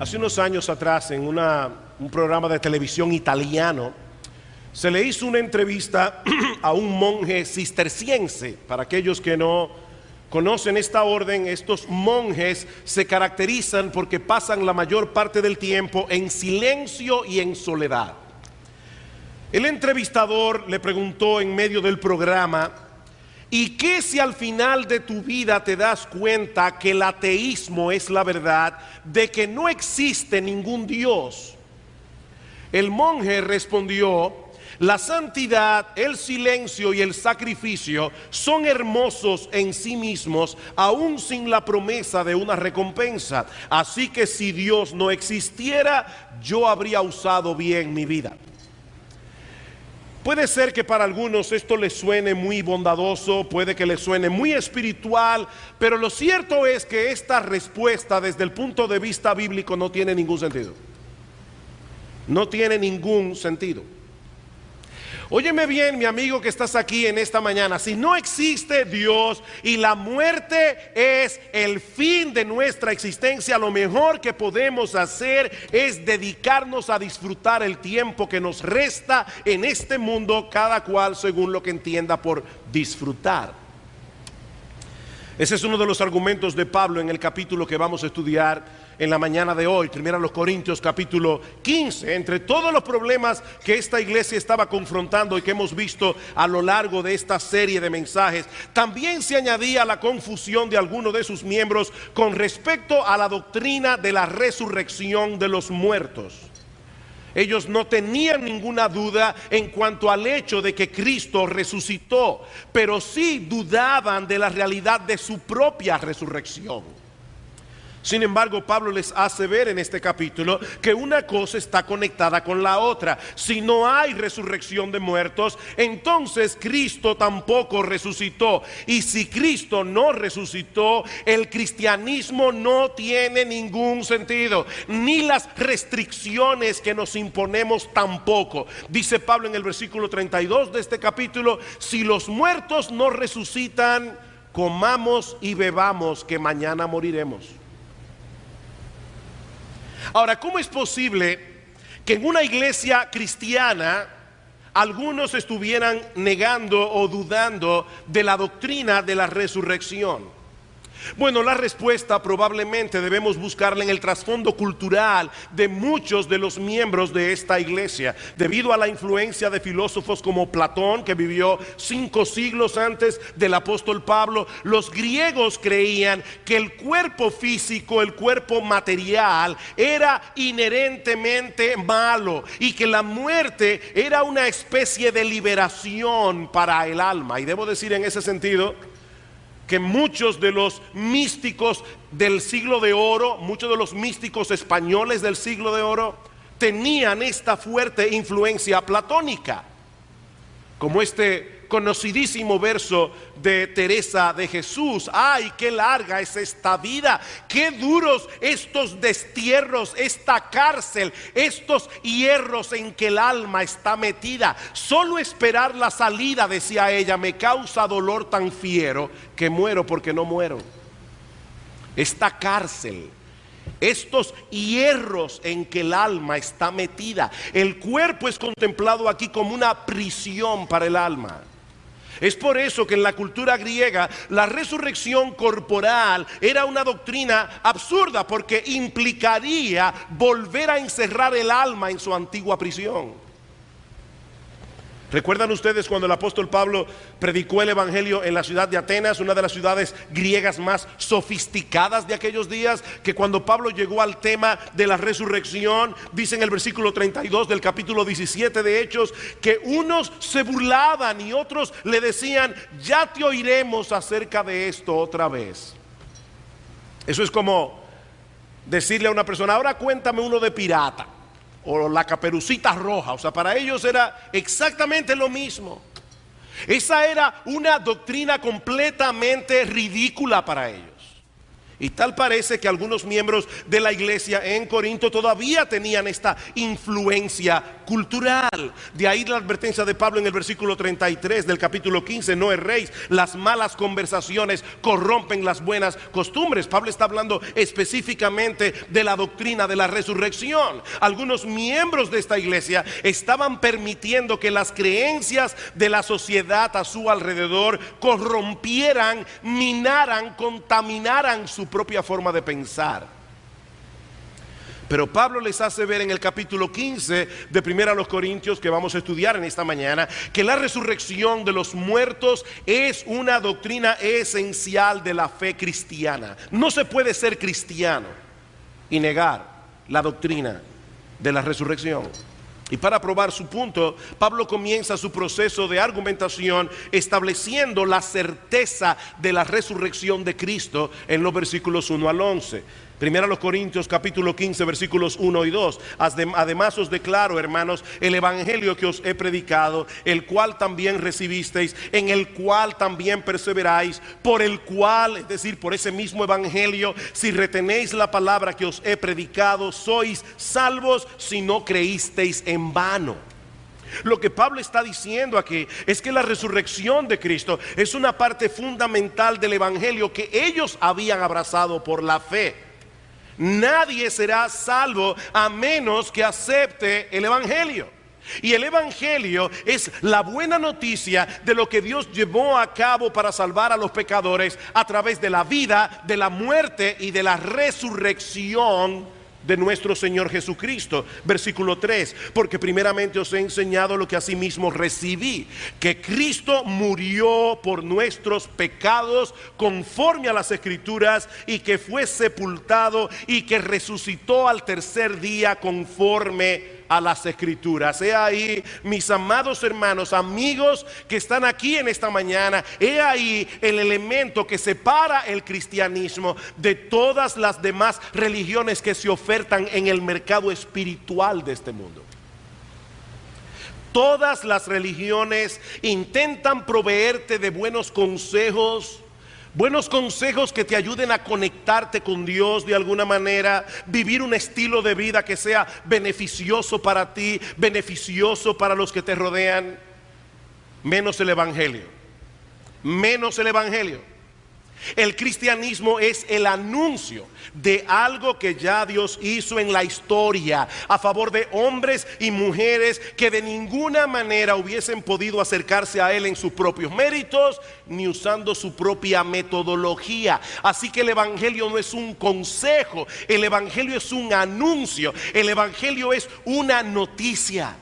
Hace unos años atrás, en un programa de televisión italiano, se le hizo una entrevista a un monje cisterciense. Para aquellos que no conocen esta orden, estos monjes se caracterizan porque pasan la mayor parte del tiempo en silencio y en soledad. El entrevistador le preguntó en medio del programa: ¿y qué si al final de tu vida te das cuenta que el ateísmo es la verdad, de que no existe ningún Dios? El monje respondió: la santidad, el silencio y el sacrificio son hermosos en sí mismos, aún sin la promesa de una recompensa. Así que si Dios no existiera, yo habría usado bien mi vida. Puede ser que para algunos esto les suene muy bondadoso, puede que les suene muy espiritual, pero lo cierto es que esta respuesta desde el punto de vista bíblico no tiene ningún sentido. No tiene ningún sentido. Óyeme bien, mi amigo que estás aquí en esta mañana. Si no existe Dios y la muerte es el fin de nuestra existencia, lo mejor que podemos hacer es dedicarnos a disfrutar el tiempo que nos resta en este mundo, cada cual según lo que entienda por disfrutar. Ese es uno de los argumentos de Pablo en el capítulo que vamos a estudiar en la mañana de hoy, 1 Corintios capítulo 15. Entre todos los problemas que esta iglesia estaba confrontando y que hemos visto a lo largo de esta serie de mensajes, también se añadía la confusión de algunos de sus miembros con respecto a la doctrina de la resurrección de los muertos. Ellos no tenían ninguna duda en cuanto al hecho de que Cristo resucitó, pero sí dudaban de la realidad de su propia resurrección. Sin embargo, Pablo les hace ver en este capítulo que una cosa está conectada con la otra. Si no hay resurrección de muertos, entonces Cristo tampoco resucitó. Y si Cristo no resucitó, el cristianismo no tiene ningún sentido. Ni las restricciones que nos imponemos tampoco. Dice Pablo en el versículo 32 de este capítulo: si los muertos no resucitan, comamos y bebamos, que mañana moriremos. Ahora, ¿cómo es posible que en una iglesia cristiana algunos estuvieran negando o dudando de la doctrina de la resurrección? Bueno, la respuesta probablemente debemos buscarla en el trasfondo cultural de muchos de los miembros de esta iglesia. Debido a la influencia de filósofos como Platón, que vivió 5 siglos antes del apóstol Pablo, los griegos creían que el cuerpo físico, el cuerpo material, era inherentemente malo y que la muerte era una especie de liberación para el alma. Y debo decir en ese sentido que muchos de los místicos del siglo de oro, muchos de los místicos españoles del siglo de oro, tenían esta fuerte influencia platónica, como este conocidísimo verso de Teresa de Jesús: ay, qué larga es esta vida, qué duros estos destierros, esta cárcel, estos hierros en que el alma está metida. Solo esperar la salida, decía ella, me causa dolor tan fiero que muero porque no muero. Esta cárcel, estos hierros en que el alma está metida. El cuerpo es contemplado aquí como una prisión para el alma. Es por eso que en la cultura griega la resurrección corporal era una doctrina absurda, porque implicaría volver a encerrar el alma en su antigua prisión. ¿Recuerdan ustedes cuando el apóstol Pablo predicó el evangelio en la ciudad de Atenas, una de las ciudades griegas más sofisticadas de aquellos días? Que cuando Pablo llegó al tema de la resurrección, dice en el versículo 32 del capítulo 17 de Hechos, que unos se burlaban y otros le decían: ya te oiremos acerca de esto otra vez. Eso es como decirle a una persona: ahora cuéntame uno de pirata, o la Caperucita Roja. O sea, para ellos era exactamente lo mismo. Esa era una doctrina completamente ridícula para ellos. Y tal parece que algunos miembros de la iglesia en Corinto todavía tenían esta influencia cultural. De ahí la advertencia de Pablo en el versículo 33 del capítulo 15: no erréis, las malas conversaciones corrompen las buenas costumbres. Pablo está hablando específicamente de la doctrina de la resurrección. Algunos miembros de esta iglesia estaban permitiendo que las creencias de la sociedad a su alrededor corrompieran, minaran, contaminaran su propia forma de pensar. Pero Pablo les hace ver en el capítulo 15 de Primera a los Corintios, que vamos a estudiar en esta mañana, que la resurrección de los muertos es una doctrina esencial de la fe cristiana. No se puede ser cristiano y negar la doctrina de la resurrección. Y para probar su punto, Pablo comienza su proceso de argumentación estableciendo la certeza de la resurrección de Cristo en los versículos 1 al 11. Primera a los Corintios capítulo 15 versículos 1 y 2. Además os declaro, hermanos, el evangelio que os he predicado, el cual también recibisteis, en el cual también perseveráis, por el cual, es decir, por ese mismo evangelio, si retenéis la palabra que os he predicado, sois salvos si no creísteis en vano. Lo que Pablo está diciendo aquí es que la resurrección de Cristo es una parte fundamental del evangelio que ellos habían abrazado por la fe. Nadie será salvo a menos que acepte el evangelio. Y el evangelio es la buena noticia de lo que Dios llevó a cabo para salvar a los pecadores a través de la vida, de la muerte y de la resurrección de nuestro Señor Jesucristo. Versículo 3: porque primeramente os he enseñado lo que asimismo recibí, que Cristo murió por nuestros pecados conforme a las Escrituras, y que fue sepultado y que resucitó al tercer día conforme a las Escrituras. He ahí, mis amados hermanos, amigos que están aquí en esta mañana, he ahí el elemento que separa el cristianismo de todas las demás religiones que se ofertan en el mercado espiritual de este mundo. Todas las religiones intentan proveerte de buenos consejos que te ayuden a conectarte con Dios de alguna manera, vivir un estilo de vida que sea beneficioso para ti, beneficioso para los que te rodean, menos el evangelio. Menos el evangelio. El cristianismo es el anuncio de algo que ya Dios hizo en la historia a favor de hombres y mujeres que de ninguna manera hubiesen podido acercarse a Él en sus propios méritos ni usando su propia metodología. Así que el evangelio no es un consejo, el evangelio es un anuncio, el evangelio es una noticia.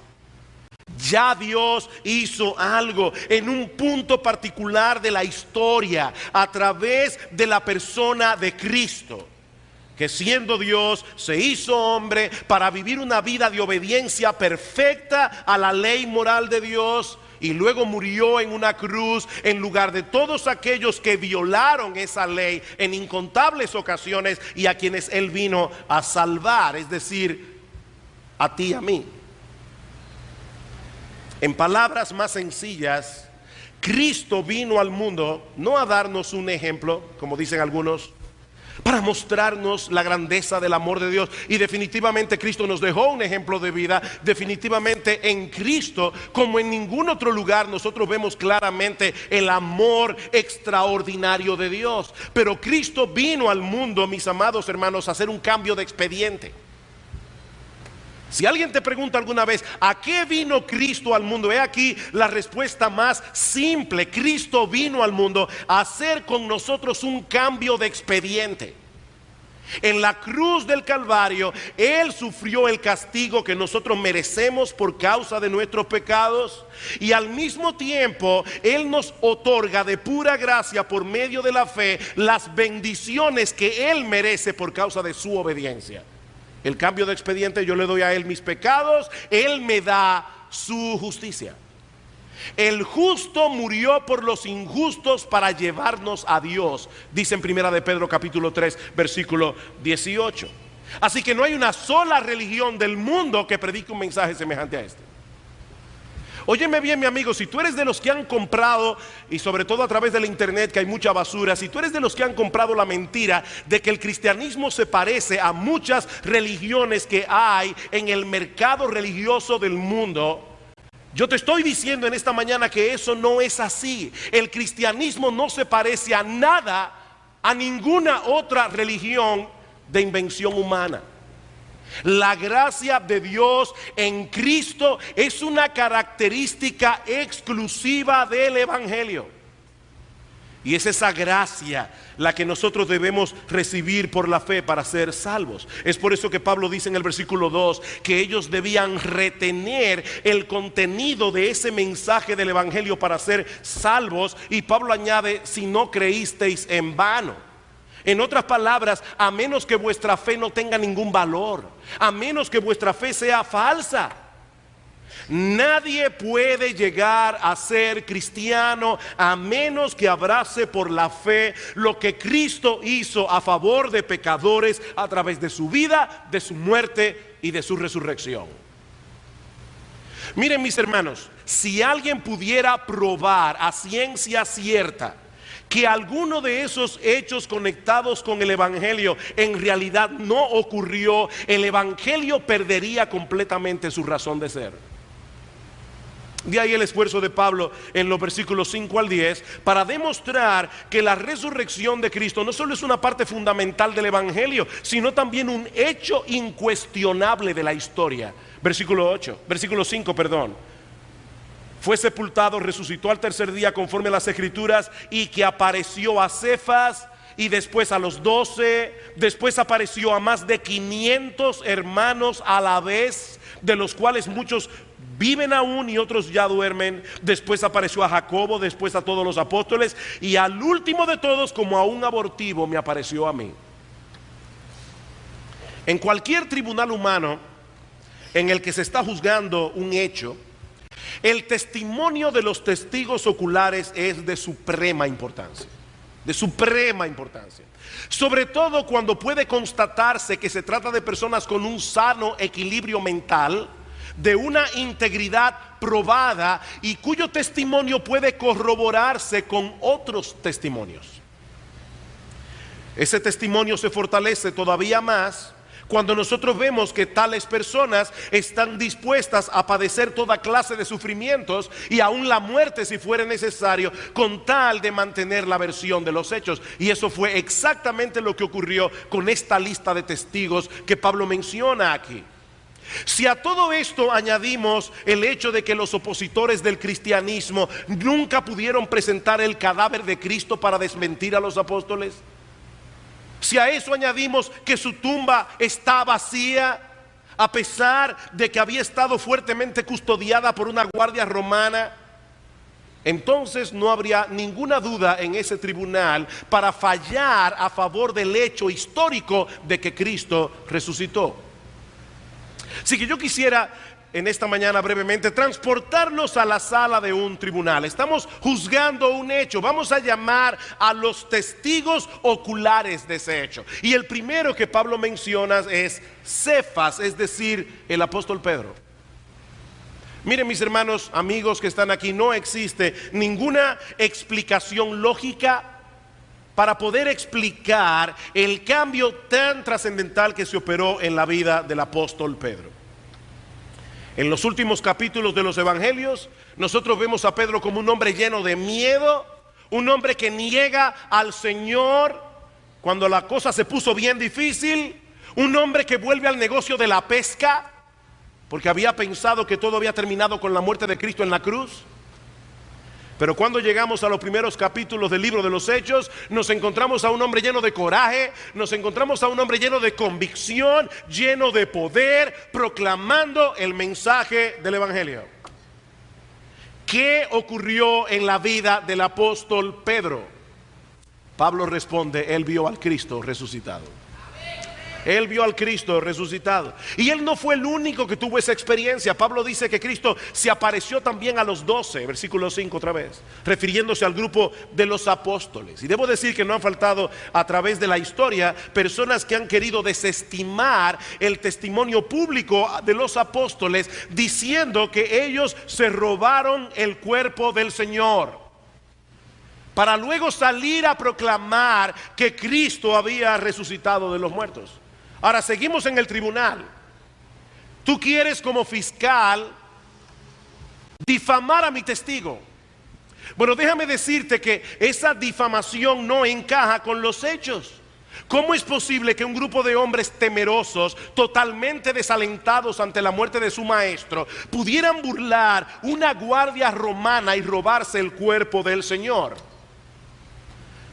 Ya Dios hizo algo en un punto particular de la historia a través de la persona de Cristo, que siendo Dios se hizo hombre para vivir una vida de obediencia perfecta a la ley moral de Dios, y luego murió en una cruz en lugar de todos aquellos que violaron esa ley en incontables ocasiones y a quienes Él vino a salvar, es decir, a ti y a mí. En palabras más sencillas, Cristo vino al mundo no a darnos un ejemplo, como dicen algunos, para mostrarnos la grandeza del amor de Dios. Y definitivamente Cristo nos dejó un ejemplo de vida. Definitivamente en Cristo, como en ningún otro lugar, nosotros vemos claramente el amor extraordinario de Dios. Pero Cristo vino al mundo, mis amados hermanos, a hacer un cambio de expediente. Si alguien te pregunta alguna vez, ¿a qué vino Cristo al mundo? He aquí la respuesta más simple. Cristo vino al mundo a hacer con nosotros un cambio de expediente. En la cruz del Calvario, Él sufrió el castigo que nosotros merecemos por causa de nuestros pecados, y al mismo tiempo Él nos otorga de pura gracia por medio de la fe las bendiciones que Él merece por causa de su obediencia. El cambio de expediente: yo le doy a Él mis pecados, Él me da su justicia. El justo murió por los injustos para llevarnos a Dios, dice en Primera de Pedro capítulo 3 versículo 18. Así que no hay una sola religión del mundo que predique un mensaje semejante a este. Óyeme bien, mi amigo, si tú eres de los que han comprado, y sobre todo a través de la internet que hay mucha basura, si tú eres de los que han comprado la mentira de que el cristianismo se parece a muchas religiones que hay en el mercado religioso del mundo, yo te estoy diciendo en esta mañana que eso no es así. El cristianismo no se parece a nada, a ninguna otra religión de invención humana. La gracia de Dios en Cristo es una característica exclusiva del Evangelio. Y es esa gracia la que nosotros debemos recibir por la fe para ser salvos. Es por eso que Pablo dice en el versículo 2 que ellos debían retener el contenido de ese mensaje del Evangelio para ser salvos. Y Pablo añade, si no creísteis en vano. En otras palabras, a menos que vuestra fe no tenga ningún valor, a menos que vuestra fe sea falsa, nadie puede llegar a ser cristiano a menos que abrace por la fe lo que Cristo hizo a favor de pecadores a través de su vida, de su muerte y de su resurrección. Miren, mis hermanos, si alguien pudiera probar a ciencia cierta que alguno de esos hechos conectados con el Evangelio en realidad no ocurrió, el Evangelio perdería completamente su razón de ser. De ahí el esfuerzo de Pablo en los versículos 5 al 10 para demostrar que la resurrección de Cristo no solo es una parte fundamental del Evangelio, sino también un hecho incuestionable de la historia. Versículo 5, perdón. Fue sepultado, resucitó al tercer día conforme a las Escrituras, y que apareció a Cefas y después a los 12, después apareció a más de 500 hermanos a la vez, de los cuales muchos viven aún y otros ya duermen. Después apareció a Jacobo, después a todos los apóstoles, y al último de todos, como a un abortivo, me apareció a mí. En cualquier tribunal humano en el que se está juzgando un hecho, el testimonio de los testigos oculares es de suprema importancia. De suprema importancia. Sobre todo cuando puede constatarse que se trata de personas con un sano equilibrio mental, de una integridad probada y cuyo testimonio puede corroborarse con otros testimonios. Ese testimonio se fortalece todavía más cuando nosotros vemos que tales personas están dispuestas a padecer toda clase de sufrimientos y aún la muerte si fuera necesario, con tal de mantener la versión de los hechos. Y eso fue exactamente lo que ocurrió con esta lista de testigos que Pablo menciona aquí. Si a todo esto añadimos el hecho de que los opositores del cristianismo nunca pudieron presentar el cadáver de Cristo para desmentir a los apóstoles, si a eso añadimos que su tumba está vacía, a pesar de que había estado fuertemente custodiada por una guardia romana, entonces no habría ninguna duda en ese tribunal para fallar a favor del hecho histórico de que Cristo resucitó. Así que yo quisiera en esta mañana brevemente transportarnos a la sala de un tribunal. Estamos juzgando un hecho. Vamos a llamar a los testigos oculares de ese hecho. Y el primero que Pablo menciona es Cefas, es decir, el apóstol Pedro. Miren, mis hermanos, amigos que están aquí, no existe ninguna explicación lógica para poder explicar el cambio tan trascendental que se operó en la vida del apóstol Pedro. En los últimos capítulos de los evangelios, nosotros vemos a Pedro como un hombre lleno de miedo, un hombre que niega al Señor cuando la cosa se puso bien difícil, un hombre que vuelve al negocio de la pesca, porque había pensado que todo había terminado con la muerte de Cristo en la cruz. Pero cuando llegamos a los primeros capítulos del libro de los Hechos, nos encontramos a un hombre lleno de coraje, nos encontramos a un hombre lleno de convicción, lleno de poder, proclamando el mensaje del Evangelio. ¿Qué ocurrió en la vida del apóstol Pedro? Pablo responde, él vio al Cristo resucitado. Él vio al Cristo resucitado. Y él no fue el único que tuvo esa experiencia. Pablo dice que Cristo se apareció también a los 12, versículo 5 otra vez, refiriéndose al grupo de los apóstoles. Y debo decir que no han faltado a través de la historia personas que han querido desestimar el testimonio público de los apóstoles, diciendo que ellos se robaron el cuerpo del Señor, para luego salir a proclamar que Cristo había resucitado de los muertos. Ahora seguimos en el tribunal. Tú quieres como fiscal difamar a mi testigo. Bueno, déjame decirte que esa difamación no encaja con los hechos. ¿Cómo es posible que un grupo de hombres temerosos, totalmente desalentados ante la muerte de su maestro, pudieran burlar una guardia romana y robarse el cuerpo del Señor?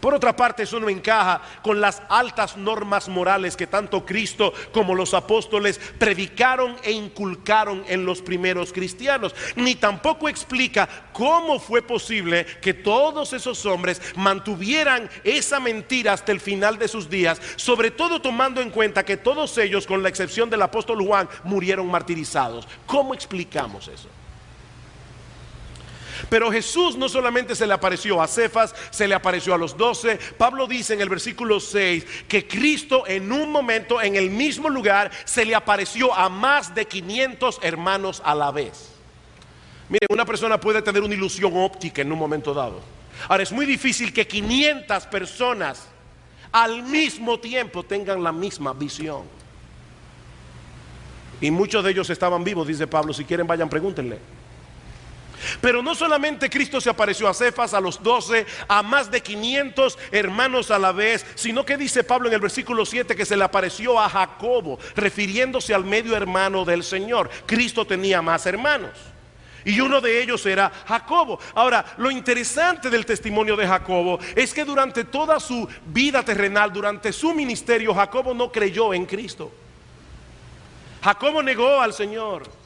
Por otra parte, eso no encaja con las altas normas morales que tanto Cristo como los apóstoles predicaron e inculcaron en los primeros cristianos. Ni tampoco explica cómo fue posible que todos esos hombres mantuvieran esa mentira hasta el final de sus días, sobre todo tomando en cuenta que todos ellos, con la excepción del apóstol Juan, murieron martirizados. ¿Cómo explicamos eso? Pero Jesús no solamente se le apareció a Cefas, se le apareció a los 12. Pablo dice en el versículo 6 que Cristo en un momento, en el mismo lugar, se le apareció a más de 500 hermanos a la vez. Mire, una persona puede tener una ilusión óptica en un momento dado. Ahora, es muy difícil que 500 personas al mismo tiempo tengan la misma visión. Y muchos de ellos estaban vivos, dice Pablo. Si quieren, vayan, pregúntenle. Pero no solamente Cristo se apareció a Cefas, a los 12, a más de 500 hermanos a la vez, sino que dice Pablo en el versículo 7 que se le apareció a Jacobo, refiriéndose al medio hermano del Señor. Cristo tenía más hermanos y uno de ellos era Jacobo. Ahora, lo interesante del testimonio de Jacobo es que durante toda su vida terrenal, durante su ministerio, Jacobo no creyó en Cristo. Jacobo negó al Señor.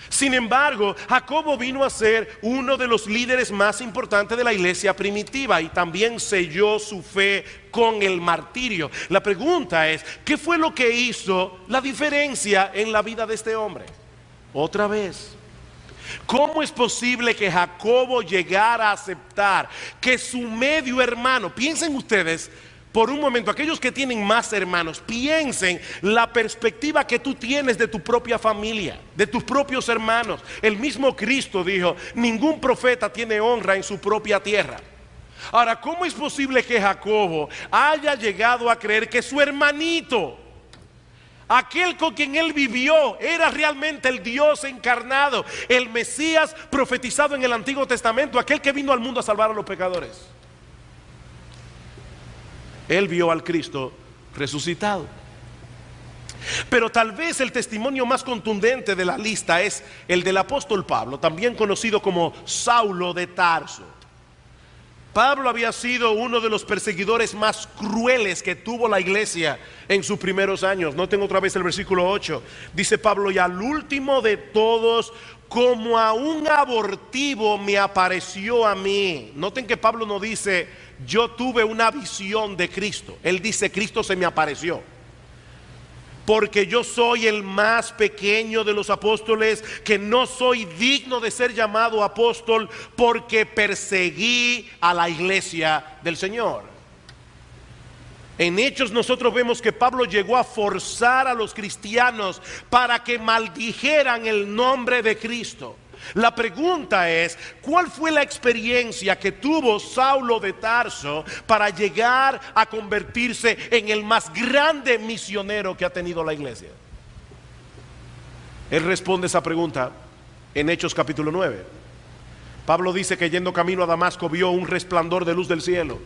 Sin embargo, Jacobo vino a ser uno de los líderes más importantes de la iglesia primitiva y también selló su fe con el martirio. La pregunta es, ¿qué fue lo que hizo la diferencia en la vida de este hombre? Otra vez, ¿cómo es posible que Jacobo llegara a aceptar que su medio hermano, piensen ustedes por un momento, aquellos que tienen más hermanos, piensen la perspectiva que tú tienes de tu propia familia, de tus propios hermanos. El mismo Cristo dijo, ningún profeta tiene honra en su propia tierra. Ahora, ¿cómo es posible que Jacobo haya llegado a creer que su hermanito, aquel con quien él vivió, era realmente el Dios encarnado, el Mesías profetizado en el Antiguo Testamento, aquel que vino al mundo a salvar a los pecadores? Él vio al Cristo resucitado. Pero tal vez el testimonio más contundente de la lista es el del apóstol Pablo, también conocido como Saulo de Tarso. Pablo había sido uno de los perseguidores más crueles que tuvo la iglesia en sus primeros años. Noten otra vez el versículo 8. Dice Pablo, y al último de todos, como a un abortivo me apareció a mí. Noten que Pablo no dice yo tuve una visión de Cristo. Él dice Cristo se me apareció. Porque yo soy el más pequeño de los apóstoles, que no soy digno de ser llamado apóstol, porque perseguí a la iglesia del Señor. En Hechos nosotros vemos que Pablo llegó a forzar a los cristianos para que maldijeran el nombre de Cristo. La pregunta es, ¿cuál fue la experiencia que tuvo Saulo de Tarso para llegar a convertirse en el más grande misionero que ha tenido la iglesia? Él responde esa pregunta en Hechos capítulo 9. Pablo dice que yendo camino a Damasco vio un resplandor de luz del cielo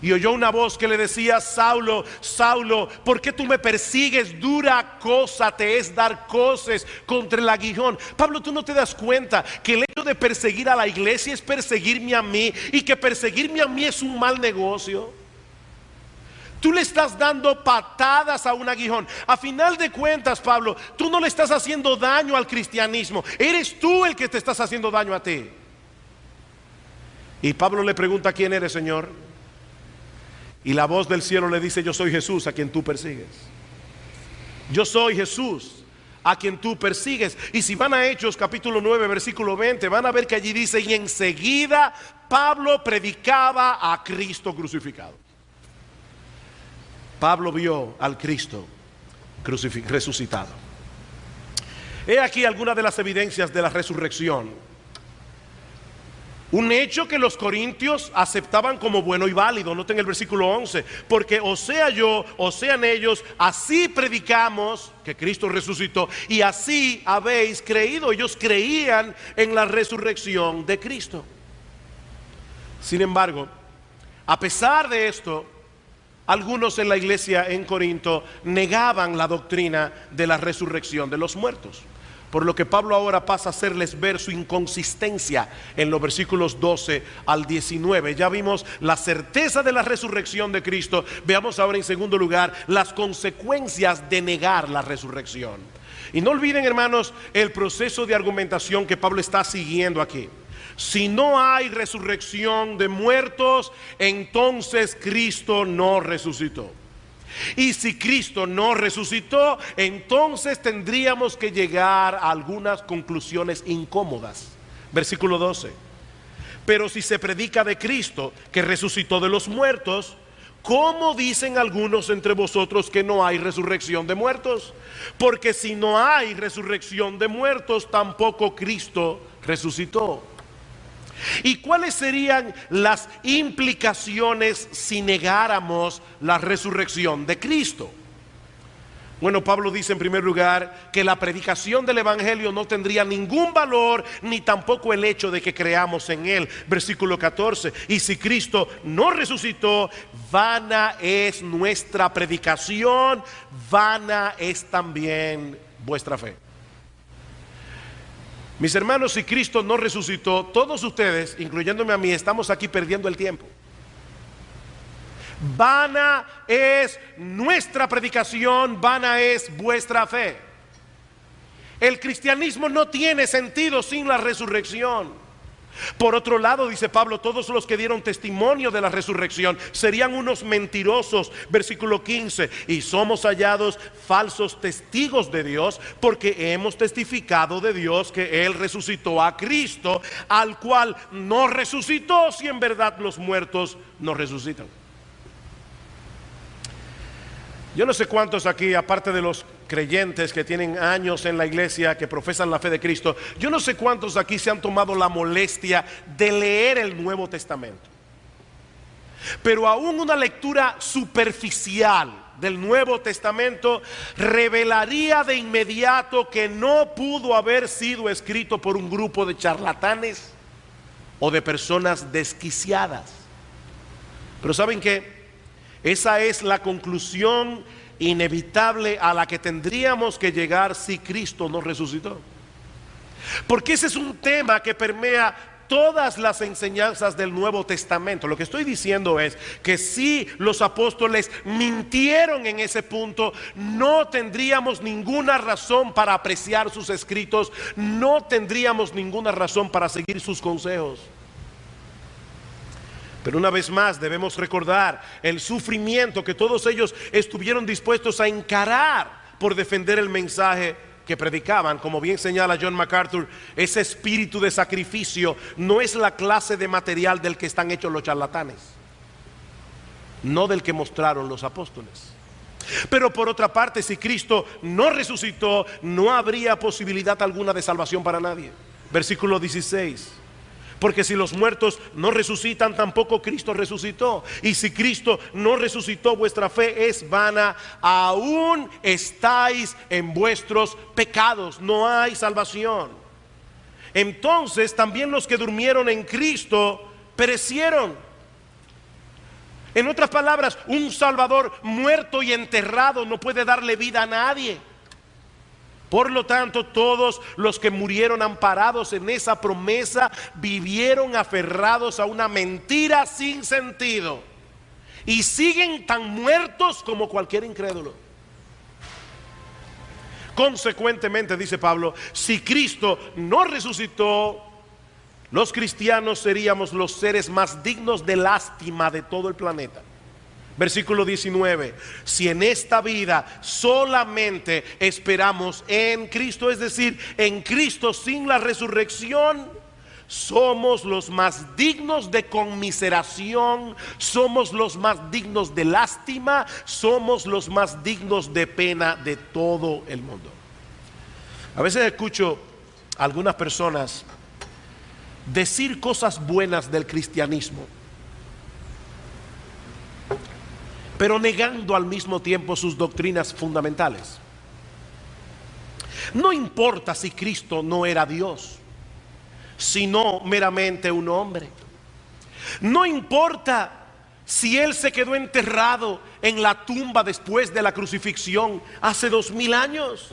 y oyó una voz que le decía, Saulo, Saulo, ¿por qué tú me persigues? Dura cosa te es dar coces contra el aguijón. Pablo, ¿tú no te das cuenta que el hecho de perseguir a la iglesia es perseguirme a mí, y que perseguirme a mí es un mal negocio? Tú le estás dando patadas a un aguijón. A final de cuentas, Pablo, tú no le estás haciendo daño al cristianismo, eres tú el que te estás haciendo daño a ti. Y Pablo le pregunta, ¿quién eres, Señor? Y la voz del cielo le dice, yo soy Jesús a quien tú persigues. Yo soy Jesús, a quien tú persigues. Y si van a Hechos capítulo 9 versículo 20, van a ver que allí dice: y enseguida Pablo predicaba a Cristo crucificado. Pablo vio al Cristo resucitado. He aquí algunas de las evidencias de la resurrección. Un hecho que los corintios aceptaban como bueno y válido. Noten el versículo 11: porque o sea yo, o sean ellos, así predicamos que Cristo resucitó y así habéis creído. Ellos creían en la resurrección de Cristo. Sin embargo, a pesar de esto, algunos en la iglesia en Corinto negaban la doctrina de la resurrección de los muertos. Por lo que Pablo ahora pasa a hacerles ver su inconsistencia en los versículos 12 al 19. Ya vimos la certeza de la resurrección de Cristo. Veamos ahora en segundo lugar las consecuencias de negar la resurrección. Y no olviden, hermanos, el proceso de argumentación que Pablo está siguiendo aquí. Si no hay resurrección de muertos, entonces Cristo no resucitó. Y si Cristo no resucitó, entonces tendríamos que llegar a algunas conclusiones incómodas. Versículo 12: pero si se predica de Cristo que resucitó de los muertos, ¿cómo dicen algunos entre vosotros que no hay resurrección de muertos? Porque si no hay resurrección de muertos, tampoco Cristo resucitó. ¿Y cuáles serían las implicaciones si negáramos la resurrección de Cristo? Bueno, Pablo dice en primer lugar que la predicación del evangelio no tendría ningún valor, ni tampoco el hecho de que creamos en él. Versículo 14: y si Cristo no resucitó, vana es nuestra predicación, vana es también vuestra fe. Mis hermanos, si Cristo no resucitó, todos ustedes, incluyéndome a mí, estamos aquí perdiendo el tiempo. Vana es nuestra predicación, vana es vuestra fe. El cristianismo no tiene sentido sin la resurrección. Por otro lado, dice Pablo, todos los que dieron testimonio de la resurrección serían unos mentirosos. Versículo 15: y somos hallados falsos testigos de Dios, porque hemos testificado de Dios que Él resucitó a Cristo, al cual no resucitó, si en verdad los muertos no resucitan. Yo no sé cuántos aquí, aparte de los creyentes que tienen años en la iglesia, que profesan la fe de Cristo, yo no sé cuántos aquí se han tomado la molestia de leer el Nuevo Testamento. Pero aún una lectura superficial del Nuevo Testamento revelaría de inmediato que no pudo haber sido escrito por un grupo de charlatanes o de personas desquiciadas. Pero ¿saben qué? Esa es la conclusión inevitable a la que tendríamos que llegar si Cristo no resucitó. Porque ese es un tema que permea todas las enseñanzas del Nuevo Testamento. Lo que estoy diciendo es que si los apóstoles mintieron en ese punto, no tendríamos ninguna razón para apreciar sus escritos, no tendríamos ninguna razón para seguir sus consejos. Pero una vez más debemos recordar el sufrimiento que todos ellos estuvieron dispuestos a encarar por defender el mensaje que predicaban. Como bien señala John MacArthur, ese espíritu de sacrificio no es la clase de material del que están hechos los charlatanes, no del que mostraron los apóstoles. Pero por otra parte, si Cristo no resucitó, no habría posibilidad alguna de salvación para nadie. Versículo 16: porque si los muertos no resucitan, tampoco Cristo resucitó. Y si Cristo no resucitó, vuestra fe es vana, aún estáis en vuestros pecados, no hay salvación. Entonces también los que durmieron en Cristo perecieron. En otras palabras, un Salvador muerto y enterrado no puede darle vida a nadie. Por lo tanto, todos los que murieron amparados en esa promesa vivieron aferrados a una mentira sin sentido y siguen tan muertos como cualquier incrédulo. Consecuentemente, dice Pablo, si Cristo no resucitó, los cristianos seríamos los seres más dignos de lástima de todo el planeta. Versículo 19, si en esta vida solamente esperamos en Cristo, es decir, en Cristo sin la resurrección, somos los más dignos de conmiseración, somos los más dignos de lástima, somos los más dignos de pena de todo el mundo. A veces escucho a algunas personas decir cosas buenas del cristianismo, pero negando al mismo tiempo sus doctrinas fundamentales. No importa si Cristo no era Dios, sino meramente un hombre. No importa si Él se quedó enterrado en la tumba después de la crucifixión hace 2000 años.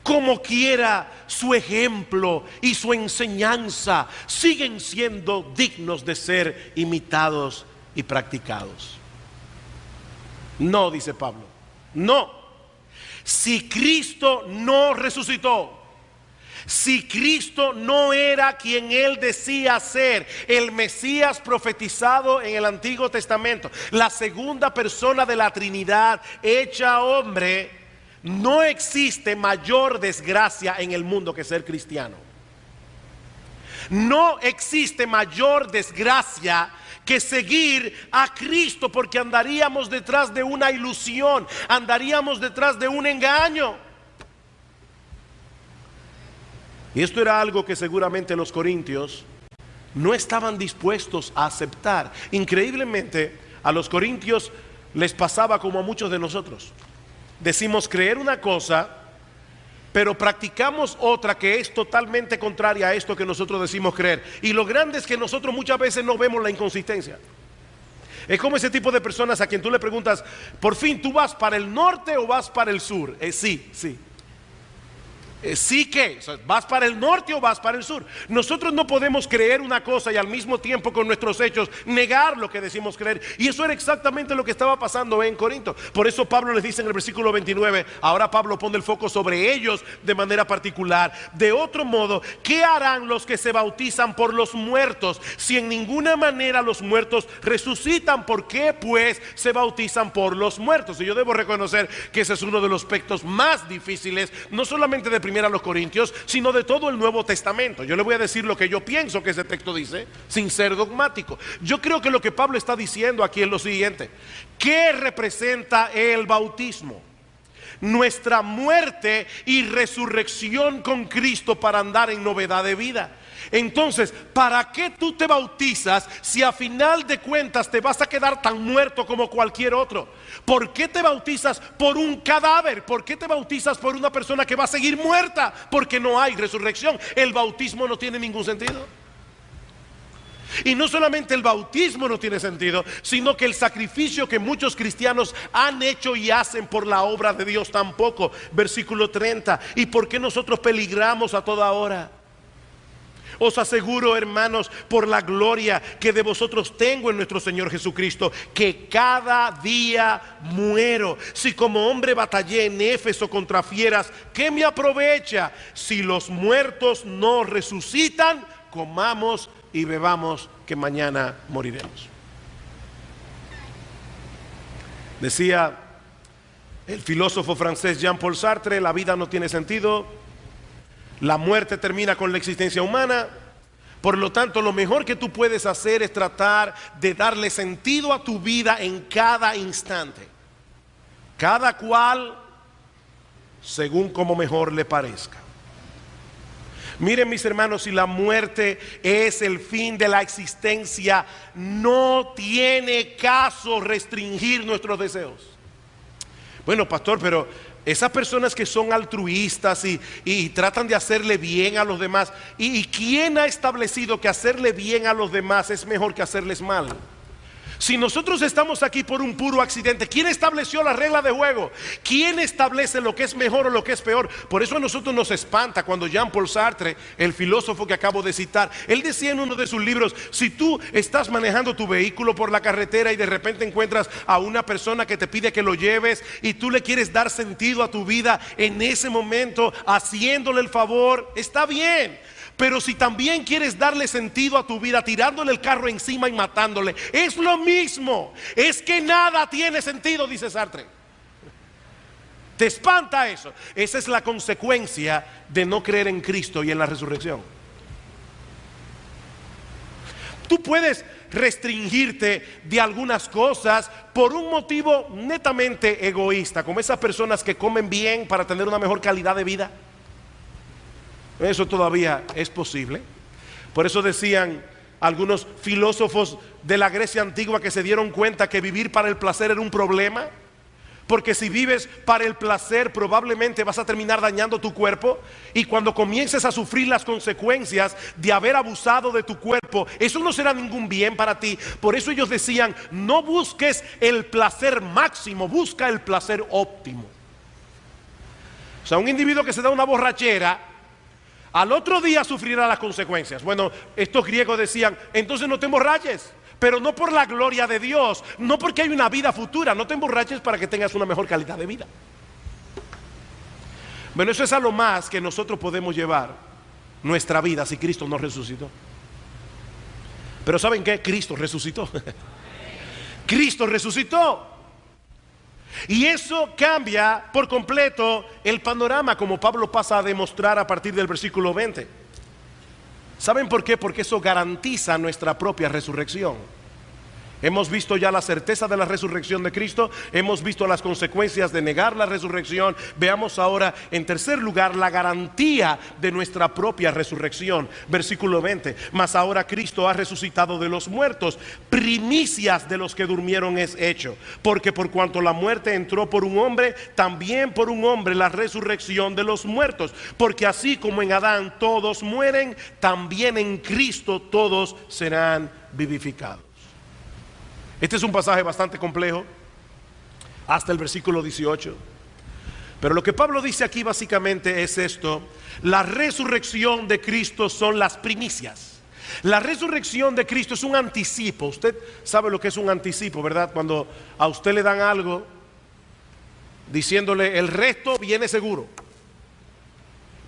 Como quiera, su ejemplo y su enseñanza siguen siendo dignos de ser imitados y practicados. No, dice Pablo, no. Si Cristo no resucitó, si Cristo no era quien Él decía ser, el Mesías profetizado en el Antiguo Testamento, la segunda persona de la Trinidad hecha hombre, no existe mayor desgracia en el mundo que ser cristiano. No existe mayor desgracia que seguir a Cristo, porque andaríamos detrás de una ilusión, andaríamos detrás de un engaño. Y esto era algo que seguramente los corintios no estaban dispuestos a aceptar. Increíblemente, a los corintios les pasaba como a muchos de nosotros. Decimos creer una cosa, pero practicamos otra que es totalmente contraria a esto que nosotros decimos creer. Y lo grande es que nosotros muchas veces no vemos la inconsistencia. Es como ese tipo de personas a quien tú le preguntas, por fin, ¿tú vas para el norte o vas para el sur? Sí. Sí que, o sea, ¿vas para el norte o vas para el sur? Nosotros no podemos creer una cosa y al mismo tiempo con nuestros hechos negar lo que decimos creer. Y eso era exactamente lo que estaba pasando en Corinto. Por eso Pablo les dice en el versículo 29, ahora Pablo pone el foco sobre ellos de manera particular. De otro modo, ¿qué harán los que se bautizan por los muertos? Si en ninguna manera los muertos resucitan, ¿por qué pues se bautizan por los muertos? Y yo debo reconocer que ese es uno de los aspectos más difíciles, no solamente de a los Corintios, sino de todo el Nuevo Testamento. Yo le voy a decir lo que yo pienso que ese texto dice, sin ser dogmático. Yo creo que lo que Pablo está diciendo aquí es lo siguiente: ¿qué representa el bautismo? Nuestra muerte y resurrección con Cristo para andar en novedad de vida. Entonces, ¿para qué tú te bautizas si a final de cuentas te vas a quedar tan muerto como cualquier otro? ¿Por qué te bautizas por un cadáver? ¿Por qué te bautizas por una persona que va a seguir muerta? Porque no hay resurrección. El bautismo no tiene ningún sentido. Y no solamente el bautismo no tiene sentido, sino que el sacrificio que muchos cristianos han hecho y hacen por la obra de Dios tampoco. Versículo 30. ¿Y por qué nosotros peligramos a toda hora? Os aseguro, hermanos, por la gloria que de vosotros tengo en nuestro Señor Jesucristo, que cada día muero. Si como hombre batallé en Éfeso contra fieras, ¿qué me aprovecha? Si los muertos no resucitan, comamos y bebamos, que mañana moriremos. Decía el filósofo francés Jean-Paul Sartre, la vida no tiene sentido. La muerte termina con la existencia humana. Por lo tanto, lo mejor que tú puedes hacer es tratar de darle sentido a tu vida en cada instante. Cada cual según como mejor le parezca. Miren, mis hermanos, si la muerte es el fin de la existencia, no tiene caso restringir nuestros deseos. Bueno, pastor, pero esas personas que son altruistas y tratan de hacerle bien a los demás, ¿y quién ha establecido que hacerle bien a los demás es mejor que hacerles mal? Si nosotros estamos aquí por un puro accidente, ¿quién estableció la regla de juego? ¿Quién establece lo que es mejor o lo que es peor? Por eso a nosotros nos espanta cuando Jean-Paul Sartre, el filósofo que acabo de citar, él decía en uno de sus libros: si tú estás manejando tu vehículo por la carretera y de repente encuentras a una persona que te pide que lo lleves y tú le quieres dar sentido a tu vida en ese momento haciéndole el favor, está bien. Pero si también quieres darle sentido a tu vida tirándole el carro encima y matándole, es lo mismo. Es que nada tiene sentido, dice Sartre. ¿Te espanta eso? Esa es la consecuencia de no creer en Cristo y en la resurrección. Tú puedes restringirte de algunas cosas por un motivo netamente egoísta, como esas personas que comen bien para tener una mejor calidad de vida. Eso todavía es posible. Por eso decían algunos filósofos de la Grecia antigua que se dieron cuenta que vivir para el placer era un problema. Porque si vives para el placer, probablemente vas a terminar dañando tu cuerpo. Y cuando comiences a sufrir las consecuencias de haber abusado de tu cuerpo, eso no será ningún bien para ti. Por eso ellos decían, no busques el placer máximo, busca el placer óptimo. O sea, un individuo que se da una borrachera, al otro día sufrirá las consecuencias. Bueno, estos griegos decían, entonces no te emborraches. Pero no por la gloria de Dios, no porque hay una vida futura. No te emborraches para que tengas una mejor calidad de vida. Bueno, eso es a lo más que nosotros podemos llevar nuestra vida si Cristo nos resucitó. Pero ¿saben qué? Cristo resucitó. Cristo resucitó. Y eso cambia por completo el panorama, como Pablo pasa a demostrar a partir del versículo 20. ¿Saben por qué? Porque eso garantiza nuestra propia resurrección. Hemos visto ya la certeza de la resurrección de Cristo. Hemos visto las consecuencias de negar la resurrección. Veamos ahora, en tercer lugar, la garantía de nuestra propia resurrección. Versículo 20. Mas ahora Cristo ha resucitado de los muertos. Primicias de los que durmieron es hecho. Porque por cuanto la muerte entró por un hombre, también por un hombre la resurrección de los muertos. Porque así como en Adán todos mueren, también en Cristo todos serán vivificados. Este es un pasaje bastante complejo, hasta el versículo 18. Pero lo que Pablo dice aquí básicamente es esto: la resurrección de Cristo son las primicias. La resurrección de Cristo es un anticipo. Usted sabe lo que es un anticipo, ¿verdad? Cuando a usted le dan algo diciéndole el resto viene seguro.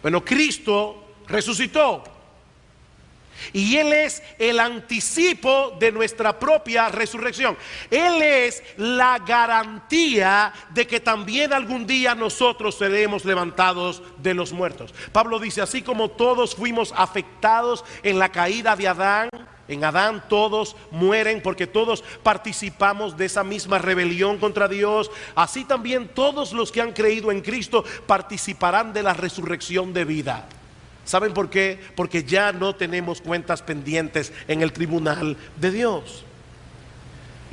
Bueno, Cristo resucitó. Y Él es el anticipo de nuestra propia resurrección. Él es la garantía de que también algún día nosotros seremos levantados de los muertos. Pablo dice, así como todos fuimos afectados en la caída de Adán, en Adán todos mueren porque todos participamos de esa misma rebelión contra Dios. Así también todos los que han creído en Cristo participarán de la resurrección de vida. ¿Saben por qué? Porque ya no tenemos cuentas pendientes en el tribunal de Dios.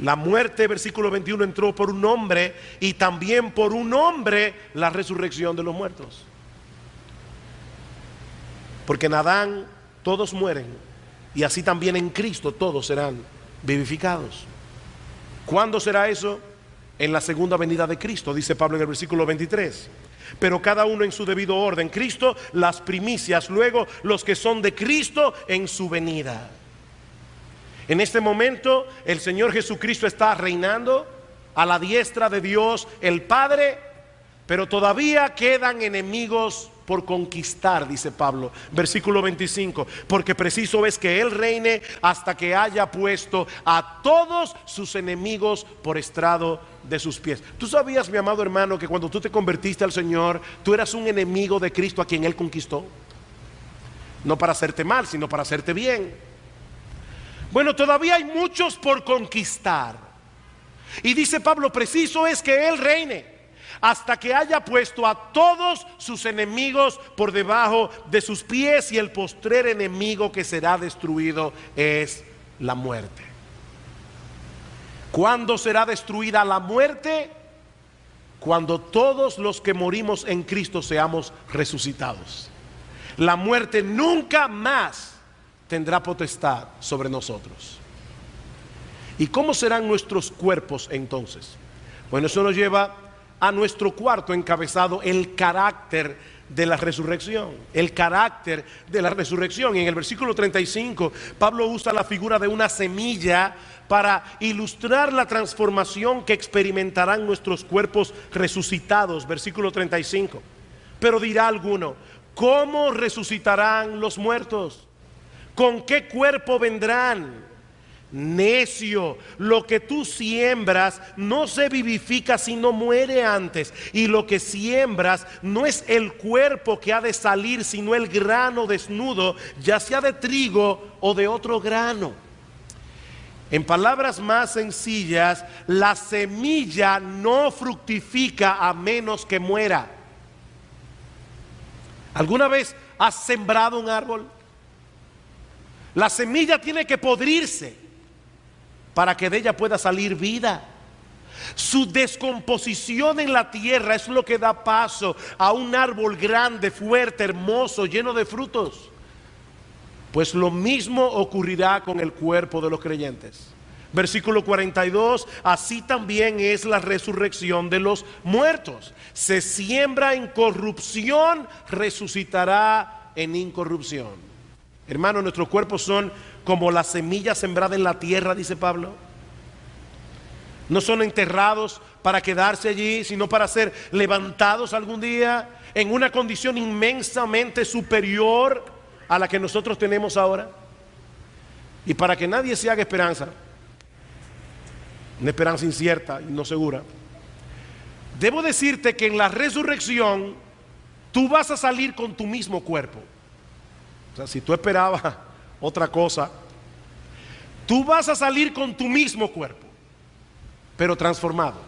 La muerte, versículo 21, entró por un hombre, y también por un hombre la resurrección de los muertos. Porque en Adán todos mueren, y así también en Cristo todos serán vivificados. ¿Cuándo será eso? En la segunda venida de Cristo, dice Pablo en el versículo 23. Pero cada uno en su debido orden. Cristo las primicias, luego los que son de Cristo en su venida. En este momento el Señor Jesucristo está reinando a la diestra de Dios el Padre, pero todavía quedan enemigos por conquistar, dice Pablo, versículo 25. Porque preciso es que Él reine hasta que haya puesto a todos sus enemigos por estrado de sus pies. ¿Tú sabías, mi amado hermano, que cuando tú te convertiste al Señor, tú eras un enemigo de Cristo a quien Él conquistó? No para hacerte mal, sino para hacerte bien. Bueno, todavía hay muchos por conquistar. Y dice Pablo, preciso es que Él reine hasta que haya puesto a todos sus enemigos por debajo de sus pies, y el postrer enemigo que será destruido es la muerte. ¿Cuándo será destruida la muerte? Cuando todos los que morimos en Cristo seamos resucitados. La muerte nunca más tendrá potestad sobre nosotros. ¿Y cómo serán nuestros cuerpos entonces? Bueno, eso nos lleva a nuestro cuarto encabezado, el carácter de la resurrección. El carácter de la resurrección. Y en el versículo 35, Pablo usa la figura de una semilla para ilustrar la transformación que experimentarán nuestros cuerpos resucitados. Versículo 35. Pero dirá alguno, ¿cómo resucitarán los muertos? ¿Con qué cuerpo vendrán? Necio, lo que tú siembras no se vivifica si no muere antes, y lo que siembras no es el cuerpo que ha de salir, sino el grano desnudo, ya sea de trigo o de otro grano. En palabras más sencillas, la semilla no fructifica a menos que muera. ¿Alguna vez has sembrado un árbol? La semilla tiene que podrirse para que de ella pueda salir vida. Su descomposición en la tierra es lo que da paso a un árbol grande, fuerte, hermoso, lleno de frutos. Pues lo mismo ocurrirá con el cuerpo de los creyentes. Versículo 42, así también es la resurrección de los muertos. Se siembra en corrupción, resucitará en incorrupción. Hermanos, nuestros cuerpos son como la semilla sembrada en la tierra, dice Pablo. No son enterrados para quedarse allí, sino para ser levantados algún día en una condición inmensamente superior a la que nosotros tenemos ahora. Y para que nadie se haga esperanza, una esperanza incierta y no segura, debo decirte que en la resurrección tú vas a salir con tu mismo cuerpo. O sea, si tú esperabas otra cosa, tú vas a salir con tu mismo cuerpo, pero transformado.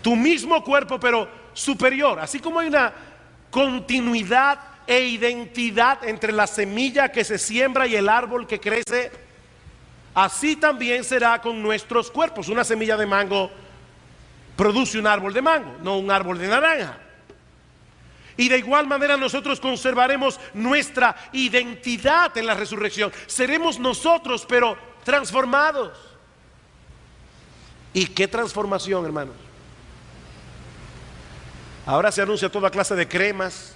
Tu mismo cuerpo, pero superior. Así como hay una continuidad e identidad entre la semilla que se siembra y el árbol que crece, así también será con nuestros cuerpos. Una semilla de mango produce un árbol de mango, no un árbol de naranja. Y de igual manera nosotros conservaremos nuestra identidad en la resurrección. Seremos nosotros, pero transformados. ¿Y qué transformación, hermanos? Ahora se anuncia toda clase de cremas,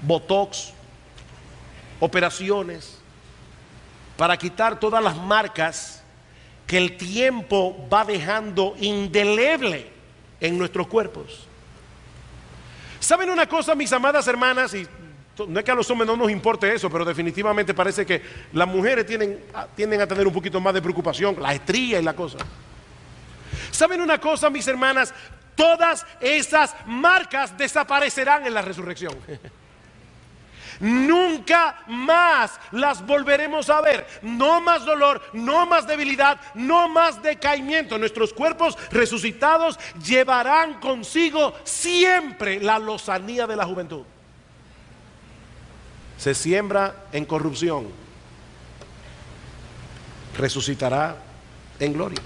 botox, operaciones, para quitar todas las marcas que el tiempo va dejando indeleble en nuestros cuerpos. ¿Saben una cosa, mis amadas hermanas? Y no es que a los hombres no nos importe eso, pero definitivamente parece que las mujeres tienden a tener un poquito más de preocupación, la estría y la cosa. ¿Saben una cosa, mis hermanas? Todas esas marcas desaparecerán en la resurrección. Nunca más las volveremos a ver. No más dolor, no más debilidad, no más decaimiento. Nuestros cuerpos resucitados llevarán consigo siempre la lozanía de la juventud. Se siembra en corrupción, resucitará en gloria.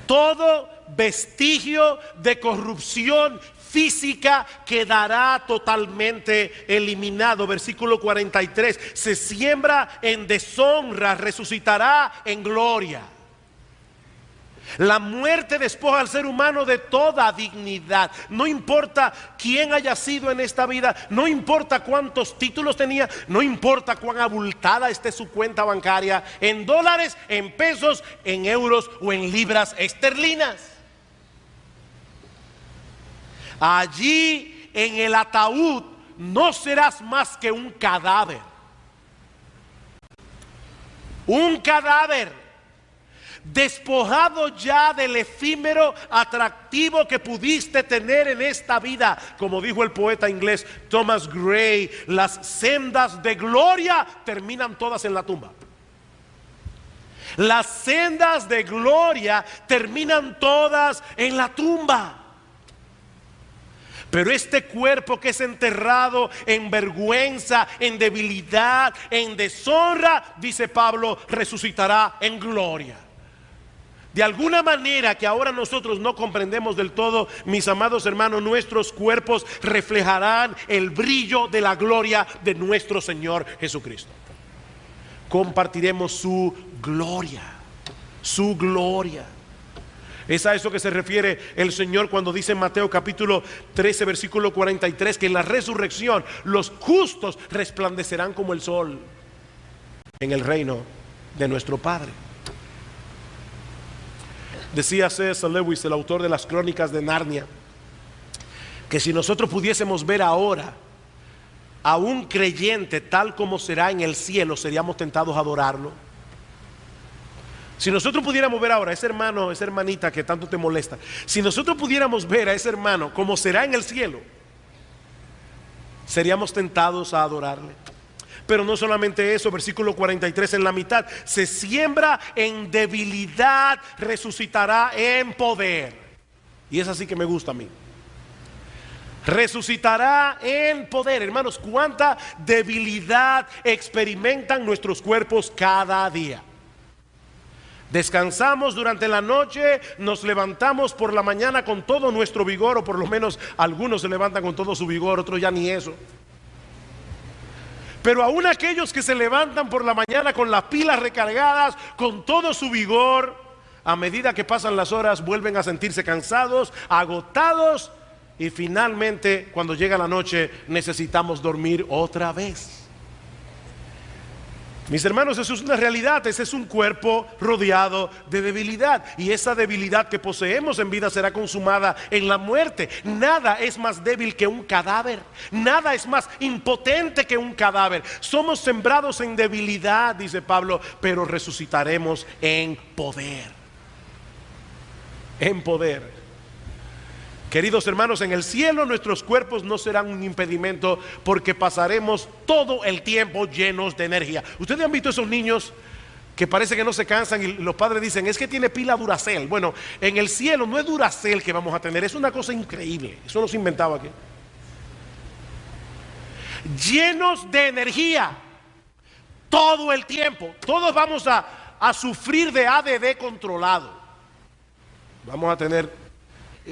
Todo vestigio de corrupción física quedará totalmente eliminado. Versículo 43, se siembra en deshonra, resucitará en gloria. La muerte despoja al ser humano de toda dignidad. No importa quién haya sido en esta vida, no importa cuántos títulos tenía, no importa cuán abultada esté su cuenta bancaria, en dólares, en pesos, en euros o en libras esterlinas. Allí en el ataúd no serás más que un cadáver. Un cadáver despojado ya del efímero atractivo que pudiste tener en esta vida. Como dijo el poeta inglés Thomas Gray, las sendas de gloria terminan todas en la tumba. Las sendas de gloria terminan todas en la tumba. Pero este cuerpo que es enterrado en vergüenza, en debilidad, en deshonra, dice Pablo, resucitará en gloria. De alguna manera que ahora nosotros no comprendemos del todo, mis amados hermanos, nuestros cuerpos reflejarán el brillo de la gloria de nuestro Señor Jesucristo. Compartiremos su gloria, su gloria. Es a eso que se refiere el Señor cuando dice en Mateo capítulo 13 versículo 43 que en la resurrección los justos resplandecerán como el sol en el reino de nuestro Padre. Decía C.S. Lewis, el autor de las Crónicas de Narnia, que si nosotros pudiésemos ver ahora a un creyente tal como será en el cielo, seríamos tentados a adorarlo. Si nosotros pudiéramos ver ahora a ese hermano, esa hermanita que tanto te molesta, si nosotros pudiéramos ver a ese hermano como será en el cielo, seríamos tentados a adorarle. Pero no solamente eso, versículo 43 en la mitad: se siembra en debilidad, resucitará en poder. Y es así que me gusta a mí. Resucitará en poder. Hermanos, cuánta debilidad experimentan nuestros cuerpos cada día. Descansamos durante la noche, nos levantamos por la mañana con todo nuestro vigor, o por lo menos algunos se levantan con todo su vigor, otros ya ni eso. Pero aún aquellos que se levantan por la mañana con las pilas recargadas, con todo su vigor, a medida que pasan las horas vuelven a sentirse cansados, agotados, y finalmente cuando llega la noche necesitamos dormir otra vez. Mis hermanos, eso es una realidad. Ese es un cuerpo rodeado de debilidad, y esa debilidad que poseemos en vida será consumada en la muerte. Nada es más débil que un cadáver, nada es más impotente que un cadáver. Somos sembrados en debilidad, dice Pablo, pero resucitaremos en poder. En poder. Queridos hermanos, en el cielo nuestros cuerpos no serán un impedimento, porque pasaremos todo el tiempo llenos de energía. ¿Ustedes han visto esos niños que parece que no se cansan y los padres dicen: es que tiene pila Duracell? Bueno, en el cielo no es Duracell que vamos a tener, es una cosa increíble. Eso no se inventaba aquí. Llenos de energía todo el tiempo. Todos vamos a sufrir de ADD controlado. Vamos a tener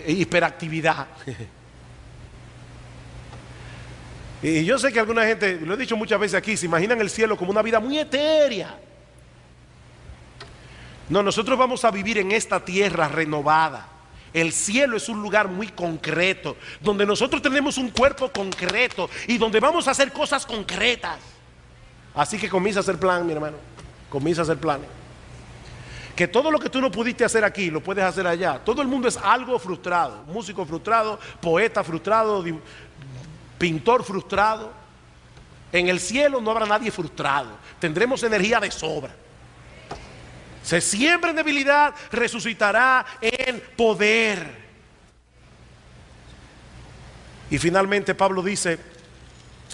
hiperactividad. Y yo sé que alguna gente, lo he dicho muchas veces aquí, se imaginan el cielo como una vida muy etérea. No, nosotros vamos a vivir en esta tierra renovada. El cielo es un lugar muy concreto, donde nosotros tenemos un cuerpo concreto y donde vamos a hacer cosas concretas. Así que comienza a hacer plan, mi hermano. Comienza a hacer planes. Que todo lo que tú no pudiste hacer aquí, lo puedes hacer allá. Todo el mundo es algo frustrado. Músico frustrado, poeta frustrado, pintor frustrado. En el cielo no habrá nadie frustrado. Tendremos energía de sobra. Se siembra en debilidad, resucitará en poder. Y finalmente Pablo dice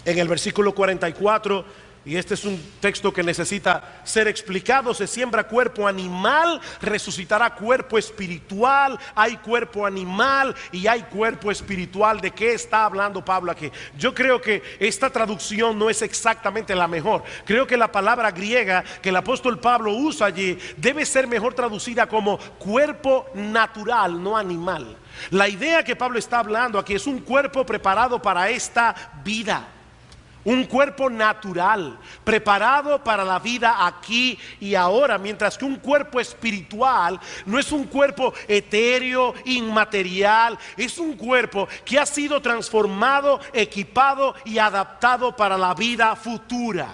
en el versículo 44, y este es un texto que necesita ser explicado: se siembra cuerpo animal, resucitará cuerpo espiritual. Hay cuerpo animal y hay cuerpo espiritual. ¿De qué está hablando Pablo aquí? Yo creo que esta traducción no es exactamente la mejor. Creo que la palabra griega que el apóstol Pablo usa allí debe ser mejor traducida como cuerpo natural, no animal. La idea que Pablo está hablando aquí es un cuerpo preparado para esta vida. Un cuerpo natural, preparado para la vida aquí y ahora, mientras que un cuerpo espiritual no es un cuerpo etéreo, inmaterial, es un cuerpo que ha sido transformado, equipado y adaptado para la vida futura.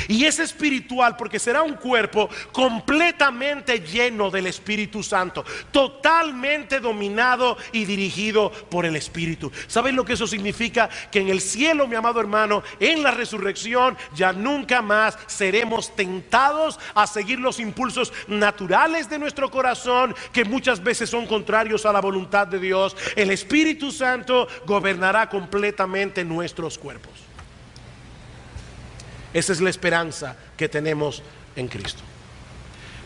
Y es espiritual porque será un cuerpo completamente lleno del Espíritu Santo, totalmente dominado y dirigido por el Espíritu. ¿Saben lo que eso significa? Que en el cielo, mi amado hermano, en la resurrección, ya nunca más seremos tentados a seguir los impulsos naturales de nuestro corazón, que muchas veces son contrarios a la voluntad de Dios. El Espíritu Santo gobernará completamente nuestros cuerpos. Esa es la esperanza que tenemos en Cristo.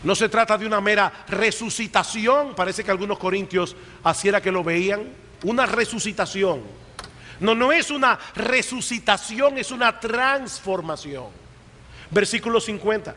No se trata de una mera resucitación. Parece que algunos corintios así era que lo veían. Una resucitación. No es una resucitación, es una transformación. Versículo 50.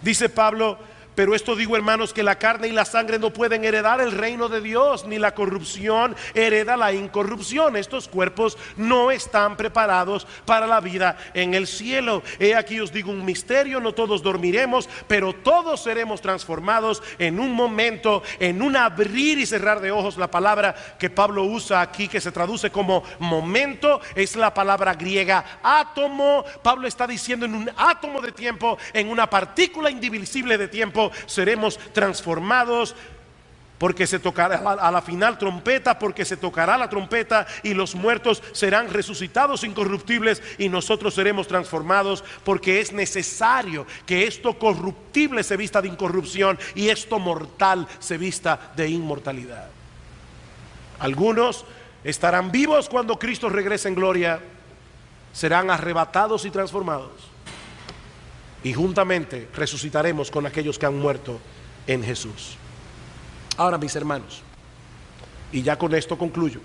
Dice Pablo: pero esto digo, hermanos, que la carne y la sangre no pueden heredar el reino de Dios, ni la corrupción hereda la incorrupción. Estos cuerpos no están preparados para la vida en el cielo. He aquí os digo un misterio: no todos dormiremos, pero todos seremos transformados en un momento, en un abrir y cerrar de ojos. La palabra que Pablo usa aquí, que se traduce como momento, es la palabra griega átomo. Pablo está diciendo: en un átomo de tiempo, en una partícula indivisible de tiempo, seremos transformados porque se tocará a la final trompeta, porque se tocará la trompeta y los muertos serán resucitados incorruptibles y nosotros seremos transformados, porque es necesario que esto corruptible se vista de incorrupción y esto mortal se vista de inmortalidad. Algunos estarán vivos cuando Cristo regrese en gloria, serán arrebatados y transformados, y juntamente resucitaremos con aquellos que han muerto en Jesús. Ahora, mis hermanos, y ya con esto concluyo,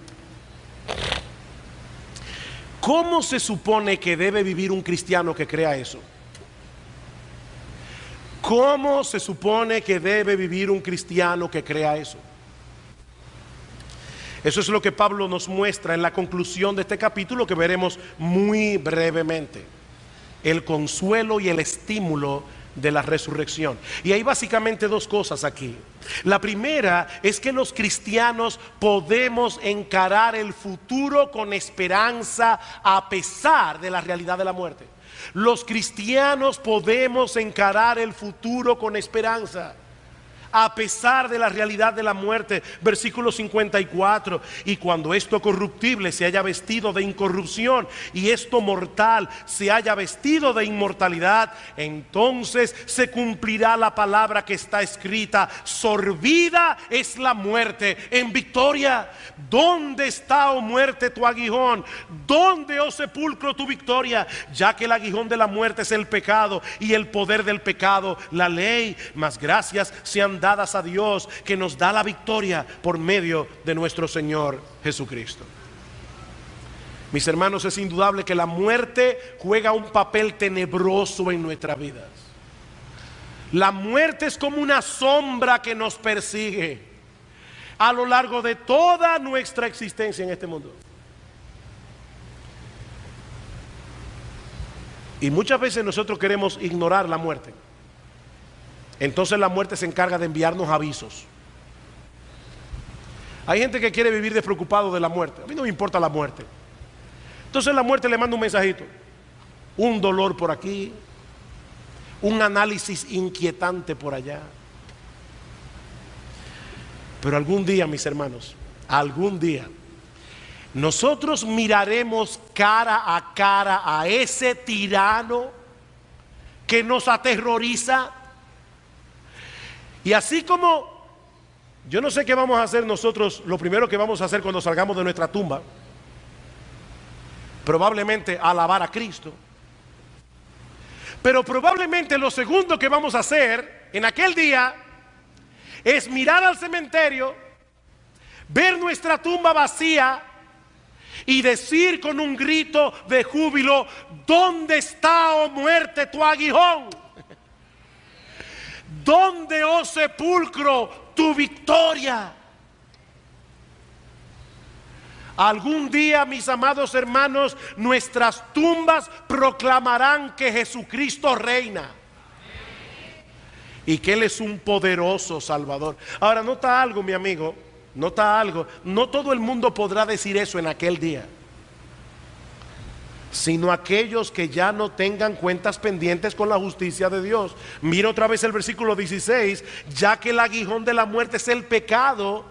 ¿cómo se supone que debe vivir un cristiano que crea eso? ¿Cómo se supone que debe vivir un cristiano que crea eso? Eso es lo que Pablo nos muestra en la conclusión de este capítulo, que veremos muy brevemente. El consuelo y el estímulo de la resurrección. Y hay básicamente dos cosas aquí. La primera es que los cristianos podemos encarar el futuro con esperanza a pesar de la realidad de la muerte. Los cristianos podemos encarar el futuro con esperanza a pesar de la realidad de la muerte. Versículo 54: y cuando esto corruptible se haya vestido de incorrupción y esto mortal se haya vestido de inmortalidad, entonces se cumplirá la palabra que está escrita: sorbida es la muerte en victoria. ¿Dónde está, oh muerte, tu aguijón? ¿Dónde, oh sepulcro, tu victoria? Ya que el aguijón de la muerte es el pecado y el poder del pecado la ley, mas gracias sean dadas a Dios, que nos da la victoria por medio de nuestro Señor Jesucristo. Mis hermanos, es indudable que la muerte juega un papel tenebroso en nuestras vidas. La muerte es como una sombra que nos persigue a lo largo de toda nuestra existencia en este mundo. Y muchas veces nosotros queremos ignorar la muerte. Entonces la muerte se encarga de enviarnos avisos. Hay gente que quiere vivir despreocupado de la muerte. A mí no me importa la muerte. Entonces la muerte le manda un mensajito: un dolor por aquí, un análisis inquietante por allá. Pero algún día, mis hermanos, algún día nosotros miraremos cara a cara a ese tirano que nos aterroriza. Y así como yo no sé qué vamos a hacer nosotros, lo primero que vamos a hacer cuando salgamos de nuestra tumba, probablemente alabar a Cristo. Pero probablemente lo segundo que vamos a hacer en aquel día es mirar al cementerio, ver nuestra tumba vacía y decir con un grito de júbilo: ¿dónde está, oh muerte, tu aguijón? ¿Dónde, oh sepulcro, tu victoria? Algún día, mis amados hermanos, nuestras tumbas proclamarán que Jesucristo reina y que Él es un poderoso Salvador. Ahora, nota algo, mi amigo, nota algo. No todo el mundo podrá decir eso en aquel día, sino aquellos que ya no tengan cuentas pendientes con la justicia de Dios. Mira otra vez el versículo 16: ya que el aguijón de la muerte es el pecado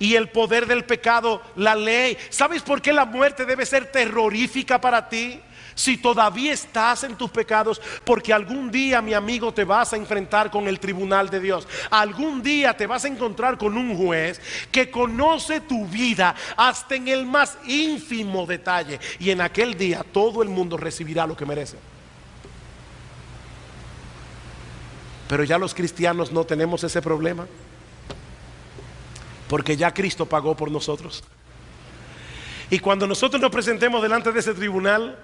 y el poder del pecado la ley. ¿Sabes por qué la muerte debe ser terrorífica para ti? Si todavía estás en tus pecados, porque algún día, mi amigo, te vas a enfrentar con el tribunal de Dios. Algún día te vas a encontrar con un juez que conoce tu vida hasta en el más ínfimo detalle, y en aquel día todo el mundo recibirá lo que merece. Pero ya los cristianos no tenemos ese problema, porque ya Cristo pagó por nosotros. Y cuando nosotros nos presentemos delante de ese tribunal,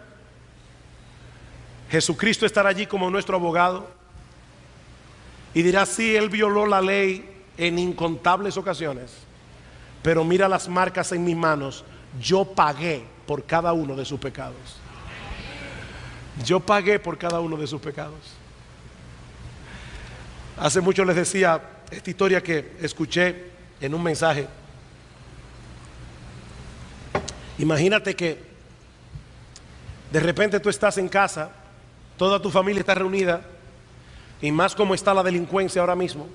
Jesucristo estará allí como nuestro abogado y dirá: sí, Él violó la ley en incontables ocasiones, pero mira las marcas en mis manos. Yo pagué por cada uno de sus pecados. Yo pagué por cada uno de sus pecados. Hace mucho les decía esta historia que escuché en un mensaje. Imagínate que de repente tú estás en casa, toda tu familia está reunida, y más como está la delincuencia ahora mismo,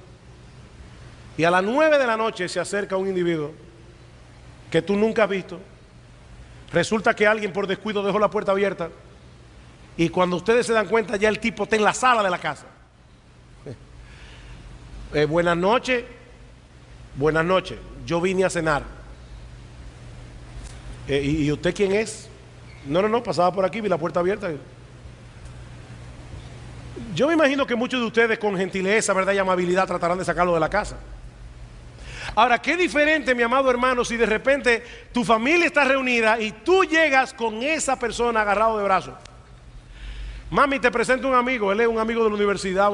Y a las 9 de la noche se acerca un individuo que tú nunca has visto. Resulta que alguien por descuido dejó la puerta abierta. Y cuando ustedes se dan cuenta, ya el tipo está en la sala de la casa. Buenas noches. Buenas noches. Yo vine a cenar. ¿Y usted quién es? No, pasaba por aquí, vi la puerta abierta. Yo me imagino que muchos de ustedes con gentileza, verdad y amabilidad tratarán de sacarlo de la casa. Ahora, qué diferente, mi amado hermano, si de repente tu familia está reunida y tú llegas con esa persona agarrado de brazos. Mami, te presento un amigo, él es un amigo de la universidad.